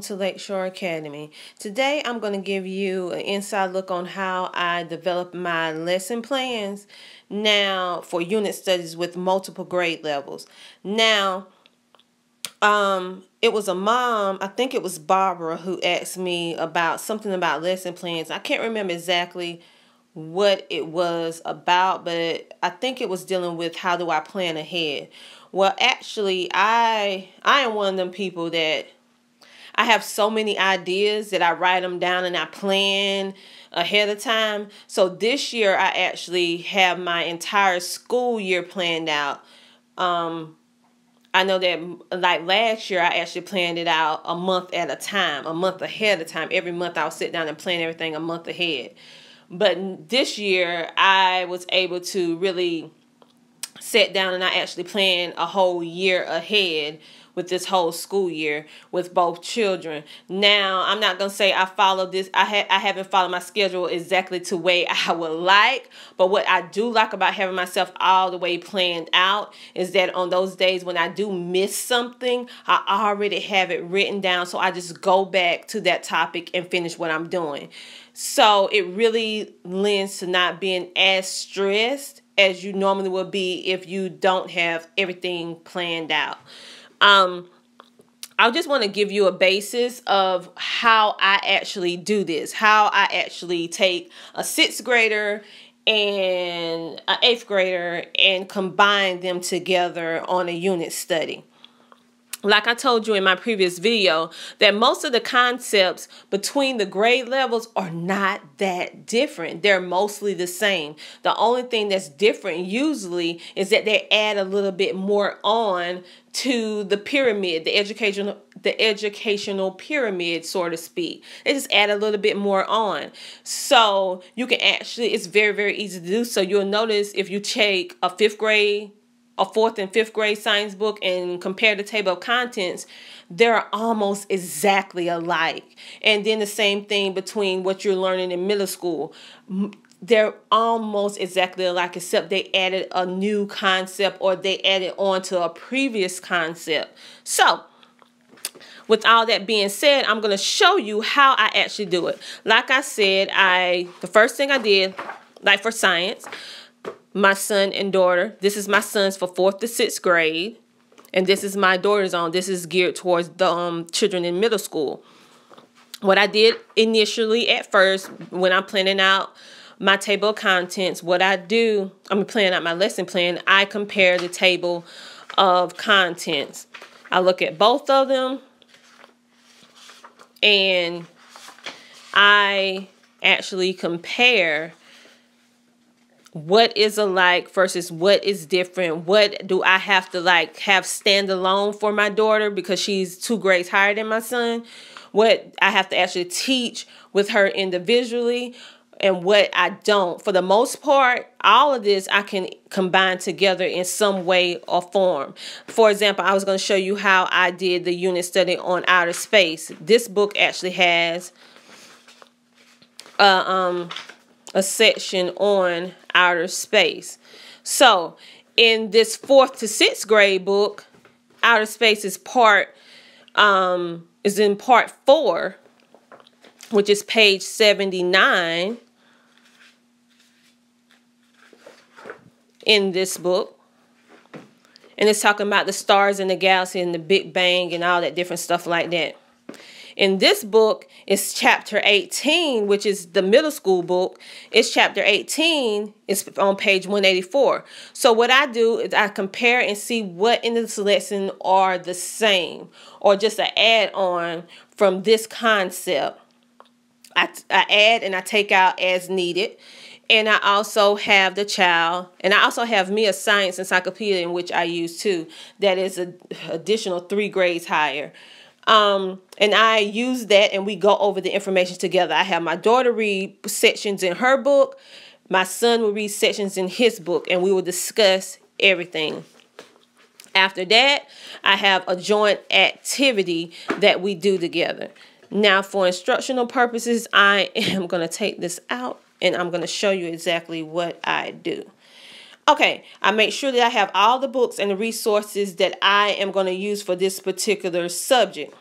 To Lakeshore Academy. Today I'm going to give you an inside look on how I develop my lesson plans now for unit studies with multiple grade levels. Now, it was a mom, I think it was Barbara, who asked me about something about lesson plans. I can't remember exactly what it was about, but I think it was dealing with how do I plan ahead. Well, actually, I am one of them people that I have so many ideas that I write them down and I plan ahead of time. So this year I actually have my entire school year planned out. I know that like last year I actually planned it out a month at a time, a month ahead of time. Every month I'll sit down and plan everything a month ahead. But this year I was able to really sit down and I actually planned a whole year ahead with this whole school year with both children. Now, I'm not going to say I followed this. I haven't followed my schedule exactly to the way I would like. But what I do like about having myself all the way planned out is that on those days when I do miss something, I already have it written down. So I just go back to that topic and finish what I'm doing. So it really lends to not being as stressed as you normally would be if you don't have everything planned out. I just want to give you a basis of how I actually do this, how I actually take a 6th grader and an 8th grader and combine them together on a unit study. Like I told you in my previous video, that most of the concepts between the grade levels are not that different. They're mostly the same. The only thing that's different usually is that they add a little bit more on to the pyramid, the educational pyramid, so to speak. They just add a little bit more on. So you can actually, it's very, very easy to do. So you'll notice if you take a 4th and 5th grade science book and compare the table of contents, they're almost exactly alike. And then the same thing between what you're learning in middle school. They're almost exactly alike, except they added a new concept or they added on to a previous concept. So, with all that being said, I'm going to show you how I actually do it. Like I said, the first thing I did, like for science, my son and daughter, this is my son's for 4th to 6th grade, and this is my daughter's on. This is geared towards the children in middle school. What I did initially at first, when I'm planning out my table of contents, what I do, I'm planning out my lesson plan, I compare the table of contents. I look at both of them, and I actually compare what is alike versus what is different. What do I have to have standalone for my daughter because she's 2 grades higher than my son? What I have to actually teach with her individually and what I don't. For the most part, all of this I can combine together in some way or form. For example, I was going to show you how I did the unit study on outer space. This book actually has a section on outer space. So in this 4th to 6th grade book, outer space is in part 4, which is page 79 in this book. And it's talking about the stars and the galaxy and the Big Bang and all that different stuff like that. In this book, it's chapter 18, which is the middle school book. It's chapter 18. It's on page 184. So what I do is I compare and see what in this lesson are the same or just an add-on from this concept. I add and I take out as needed. And I also have the child, and I also have me a science encyclopedia in which I use too. That is an additional 3 grades higher. And I use that and we go over the information together. I have my daughter read sections in her book. My son will read sections in his book, and we will discuss everything. After that, I have a joint activity that we do together. Now, for instructional purposes, I am going to take this out and I'm going to show you exactly what I do. Okay, I make sure that I have all the books and the resources that I am going to use for this particular subject.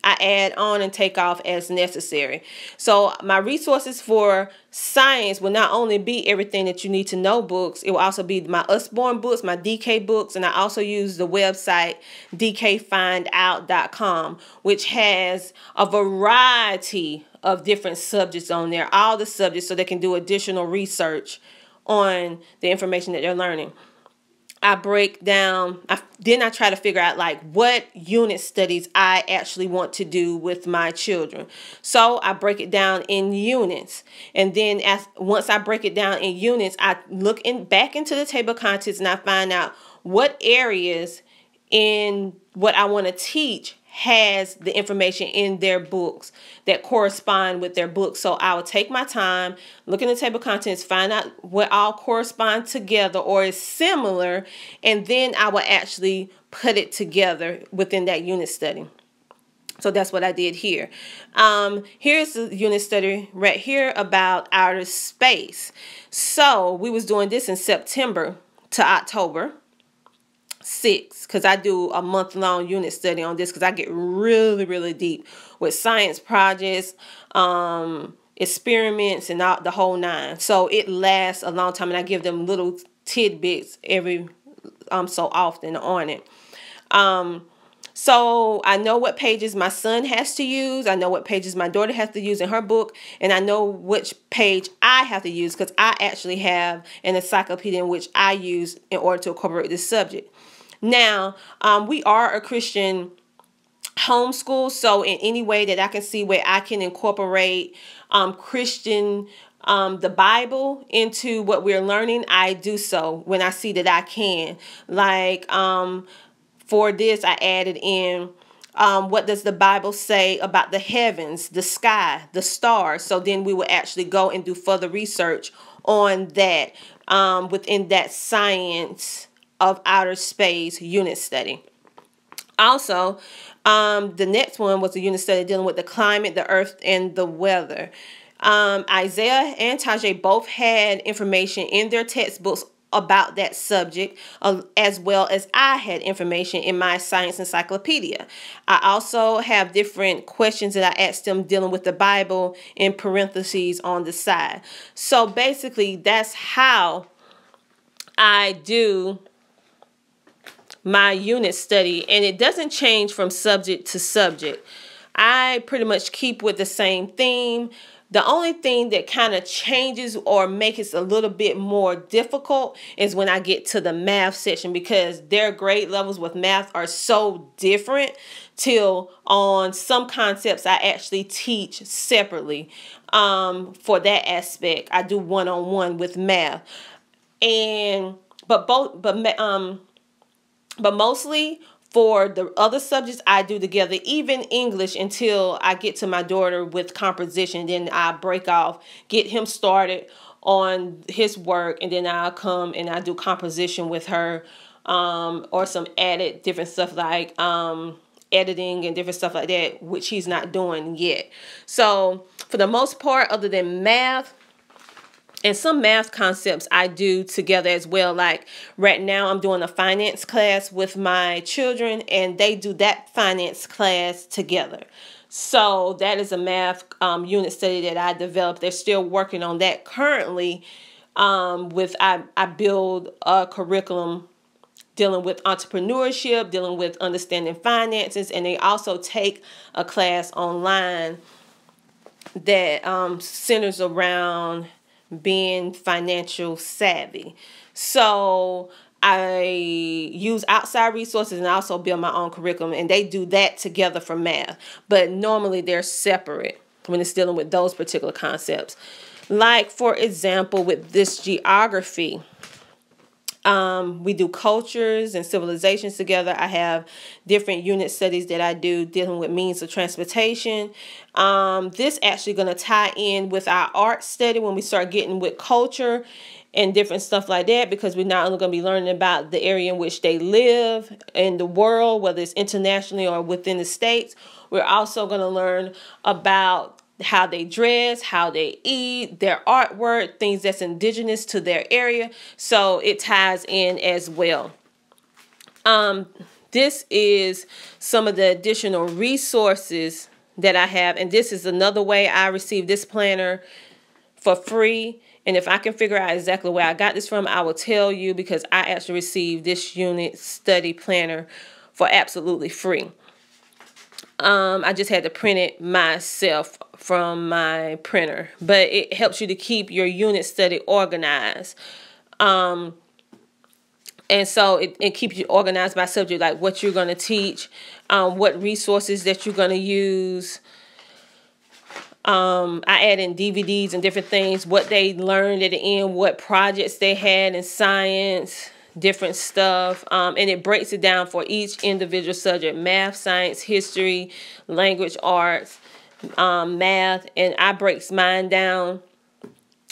I add on and take off as necessary. So my resources for science will not only be everything that you need to know books, it will also be my Usborne books, my DK books, and I also use the website dkfindout.com, which has a variety of different subjects on there, all the subjects, so they can do additional research on the information that they're learning. I break down, then I try to figure out like what unit studies I actually want to do with my children. So I break it down in units. And then once I break it down in units, I look back into the table of contents and I find out what areas in what I want to teach has the information in their books that correspond with their books. So I will take my time, look in the table of contents, find out what all correspond together or is similar, and then I will actually put it together within that unit study. So that's what I did here. Here's the unit study right here about outer space. So we was doing this in September to October 6, because I do a month-long unit study on this because I get really, really deep with science projects, experiments, and the whole nine. So it lasts a long time, and I give them little tidbits every so often on it. So I know what pages my son has to use. I know what pages my daughter has to use in her book. And I know which page I have to use because I actually have an encyclopedia in which I use in order to incorporate this subject. Now, we are a Christian homeschool, so in any way that I can see where I can incorporate Christian, the Bible into what we're learning, I do so when I see that I can. Like for this, I added in what does the Bible say about the heavens, the sky, the stars. So then we will actually go and do further research on that within that science of outer space unit study. Also, the next one was a unit study dealing with the climate, the earth, and the weather. Isaiah and Tajay both had information in their textbooks about that subject, as well as I had information in my science encyclopedia. I also have different questions that I asked them dealing with the Bible in parentheses on the side. So basically, that's how I do my unit study, and it doesn't change from subject to subject. I pretty much keep with the same theme. The only thing that kind of changes or makes it a little bit more difficult is when I get to the math section, because their grade levels with math are so different till on some concepts I actually teach separately. For that aspect, I do one-on-one with math, but mostly for the other subjects I do together, even English, until I get to my daughter with composition. Then I break off, get him started on his work, and then I'll come and I do composition with her, or some added different stuff like editing and different stuff like that, which he's not doing yet. So for the most part, other than math, and some math concepts I do together as well. Like right now I'm doing a finance class with my children, and they do that finance class together. So that is a math unit study that I developed. They're still working on that currently. I build a curriculum dealing with entrepreneurship, dealing with understanding finances, and they also take a class online that centers around being financial savvy. So I use outside resources and also build my own curriculum, and they do that together for math. But normally they're separate when it's dealing with those particular concepts. Like, for example, with this geography, we do cultures and civilizations together. I have different unit studies that I do dealing with means of transportation. This actually going to tie in with our art study when we start getting with culture and different stuff like that, because we're not only going to be learning about the area in which they live in the world, whether it's internationally or within the states. We're also going to learn about how they dress, how they eat, their artwork, things that's indigenous to their area. So it ties in as well. this is some of the additional resources that I have. And this is another way I received this planner for free. And if I can figure out exactly where I got this from, I will tell you, because I actually received this unit study planner for absolutely free. I just had to print it myself from my printer, but it helps you to keep your unit study organized. And so it keeps you organized by subject, like what you're going to teach, what resources that you're going to use. I add in DVDs and different things, what they learned at the end, what projects they had in science, different stuff. And it breaks it down for each individual subject: math, science, history, language, arts, math. And I breaks mine down,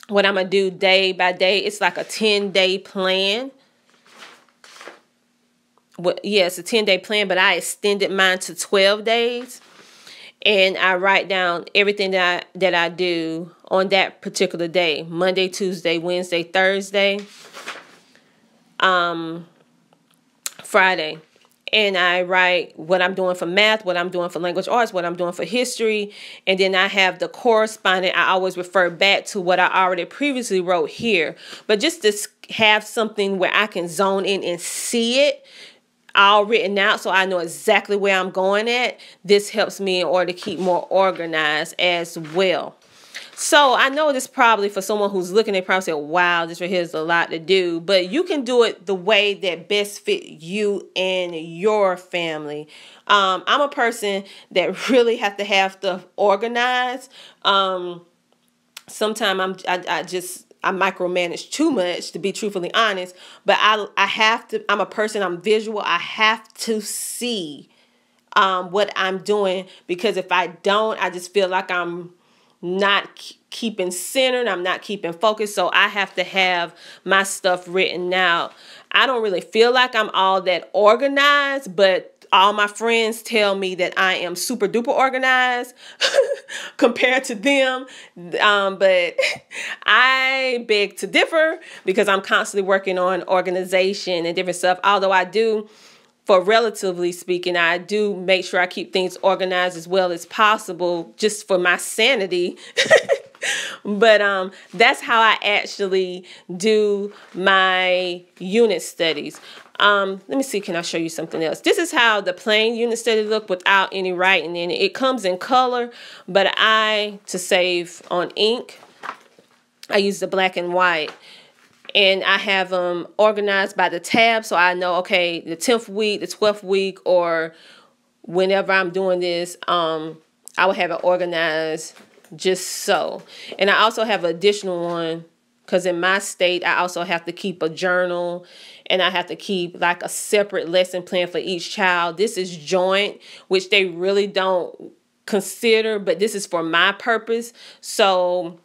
what I'm going to do day by day. It's like a 10-day plan. Yeah, it's a 10-day plan, but I extended mine to 12 days. And I write down everything that I do on that particular day: Monday, Tuesday, Wednesday, Thursday, Friday. And I write what I'm doing for math, what I'm doing for language arts, what I'm doing for history. And then I have the corresponding. I always refer back to what I already previously wrote here. But just to have something where I can zone in and see it all written out, so I know exactly where I'm going at. This helps me in order to keep more organized as well. So I know this probably, for someone who's looking, they probably say, wow, this right here is a lot to do. But you can do it the way that best fit you and your family. I'm a person that really have to organize. Sometimes I micromanage too much, to be truthfully honest, but I have to. I'm a person, I'm visual. I have to see what I'm doing, because if I don't, I just feel like I'm not keeping centered. I'm not keeping focused. So I have to have my stuff written out. I don't really feel like I'm all that organized, but all my friends tell me that I am super duper organized compared to them. But I beg to differ, because I'm constantly working on organization and different stuff. Although I do, for relatively speaking, I do make sure I keep things organized as well as possible, just for my sanity. But that's how I actually do my unit studies. Let me see, can I show you something else? This is how the plain unit study look without any writing in it. It comes in color, but to save on ink, I use the black and white. And I have them organized by the tab, so I know, okay, the 10th week, the 12th week, or whenever I'm doing this, I will have it organized just so. And I also have an additional one, because in my state, I also have to keep a journal, and I have to keep like a separate lesson plan for each child. This is joint, which they really don't consider, but this is for my purpose. So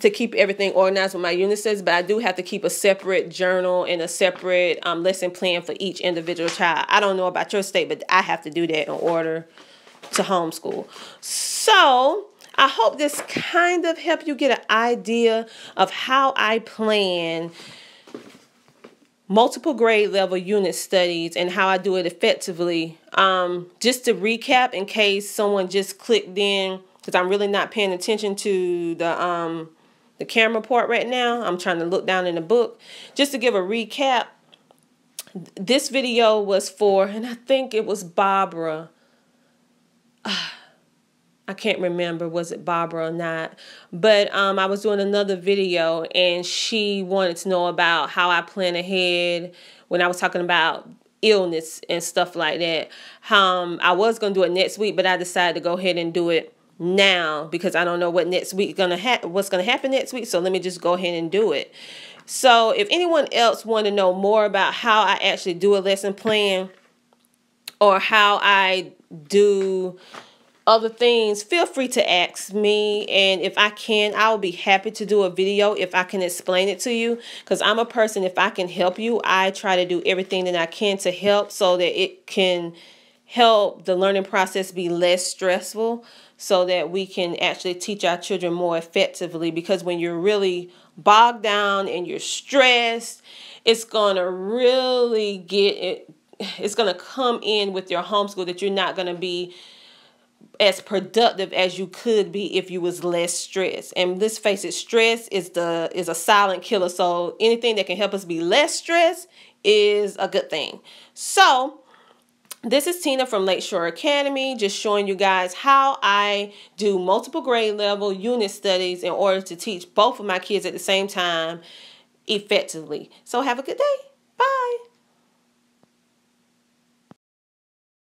to keep everything organized with my unit studies, but I do have to keep a separate journal and a separate lesson plan for each individual child. I don't know about your state, but I have to do that in order to homeschool. So I hope this kind of helped you get an idea of how I plan multiple grade level unit studies and how I do it effectively. Just to recap, in case someone just clicked in, because I'm really not paying attention to the camera part right now. I'm trying to look down in the book. Just to give a recap, this video was for, and I think it was Barbara. I can't remember, was it Barbara or not? But I was doing another video, and she wanted to know about how I plan ahead when I was talking about illness and stuff like that. I was going to do it next week, but I decided to go ahead and do it now, because I don't know what what's going to happen next week. So let me just go ahead and do it. So if anyone else want to know more about how I actually do a lesson plan, or how I do other things, feel free to ask me, and if I can, I will be happy to do a video if I can explain it to you, because I'm a person, if I can help you, I try to do everything that I can to help, so that it can help the learning process be less stressful, so that we can actually teach our children more effectively. Because when you're really bogged down and you're stressed, it's gonna really it's going to come in with your homeschool that you're not going to be as productive as you could be if you was less stressed. And let's face it, stress is a silent killer. So anything that can help us be less stressed is a good thing. So this is Tina from Lakeshore Academy, just showing you guys how I do multiple grade level unit studies in order to teach both of my kids at the same time effectively. So have a good day.